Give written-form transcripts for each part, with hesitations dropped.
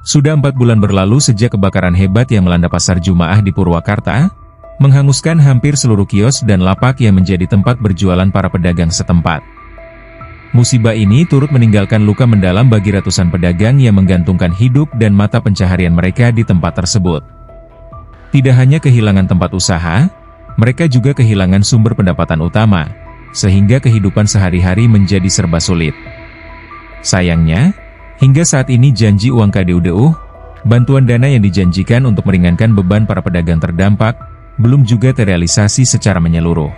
Sudah 4 bulan berlalu sejak kebakaran hebat yang melanda pasar Jumaah di Purwakarta, menghanguskan hampir seluruh kios dan lapak yang menjadi tempat berjualan para pedagang setempat. Musibah ini turut meninggalkan luka mendalam bagi ratusan pedagang yang menggantungkan hidup dan mata pencaharian mereka di tempat tersebut. Tidak hanya kehilangan tempat usaha, mereka juga kehilangan sumber pendapatan utama, sehingga kehidupan sehari-hari menjadi serba sulit. Sayangnya, hingga saat ini janji uang KDUDU, bantuan dana yang dijanjikan untuk meringankan beban para pedagang terdampak, belum juga terrealisasi secara menyeluruh.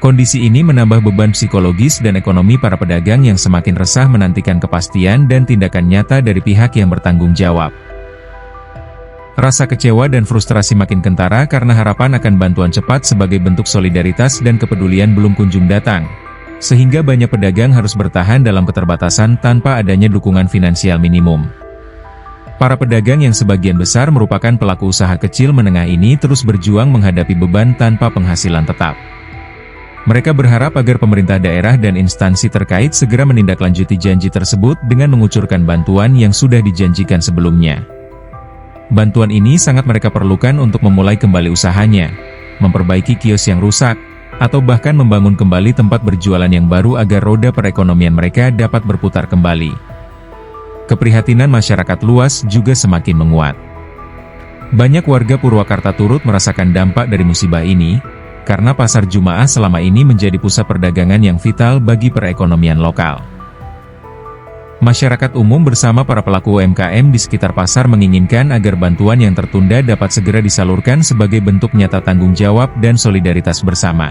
Kondisi ini menambah beban psikologis dan ekonomi para pedagang yang semakin resah menantikan kepastian dan tindakan nyata dari pihak yang bertanggung jawab. Rasa kecewa dan frustrasi makin kentara karena harapan akan bantuan cepat sebagai bentuk solidaritas dan kepedulian belum kunjung datang, sehingga banyak pedagang harus bertahan dalam keterbatasan tanpa adanya dukungan finansial minimum. Para pedagang yang sebagian besar merupakan pelaku usaha kecil menengah ini terus berjuang menghadapi beban tanpa penghasilan tetap. Mereka berharap agar pemerintah daerah dan instansi terkait segera menindaklanjuti janji tersebut dengan mengucurkan bantuan yang sudah dijanjikan sebelumnya. Bantuan ini sangat mereka perlukan untuk memulai kembali usahanya, memperbaiki kios yang rusak, atau bahkan membangun kembali tempat berjualan yang baru agar roda perekonomian mereka dapat berputar kembali. Keprihatinan masyarakat luas juga semakin menguat. Banyak warga Purwakarta turut merasakan dampak dari musibah ini, karena pasar Jumaah selama ini menjadi pusat perdagangan yang vital bagi perekonomian lokal. Masyarakat umum bersama para pelaku UMKM di sekitar pasar menginginkan agar bantuan yang tertunda dapat segera disalurkan sebagai bentuk nyata tanggung jawab dan solidaritas bersama.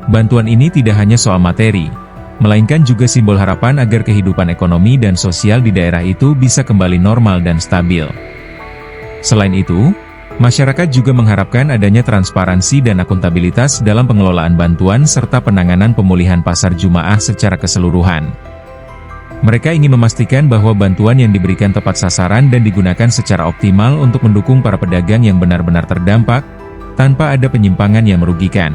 Bantuan ini tidak hanya soal materi, melainkan juga simbol harapan agar kehidupan ekonomi dan sosial di daerah itu bisa kembali normal dan stabil. Selain itu, masyarakat juga mengharapkan adanya transparansi dan akuntabilitas dalam pengelolaan bantuan serta penanganan pemulihan pasar Jumaah secara keseluruhan. Mereka ingin memastikan bahwa bantuan yang diberikan tepat sasaran dan digunakan secara optimal untuk mendukung para pedagang yang benar-benar terdampak, tanpa ada penyimpangan yang merugikan.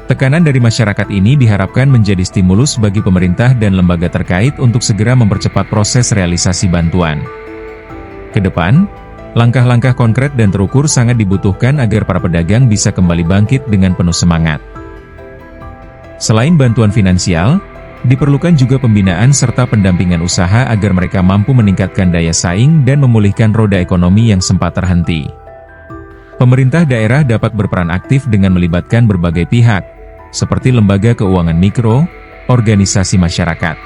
Tekanan dari masyarakat ini diharapkan menjadi stimulus bagi pemerintah dan lembaga terkait untuk segera mempercepat proses realisasi bantuan. Kedepan, langkah-langkah konkret dan terukur sangat dibutuhkan agar para pedagang bisa kembali bangkit dengan penuh semangat. Selain bantuan finansial, diperlukan juga pembinaan serta pendampingan usaha agar mereka mampu meningkatkan daya saing dan memulihkan roda ekonomi yang sempat terhenti. Pemerintah daerah dapat berperan aktif dengan melibatkan berbagai pihak, seperti lembaga keuangan mikro, organisasi masyarakat,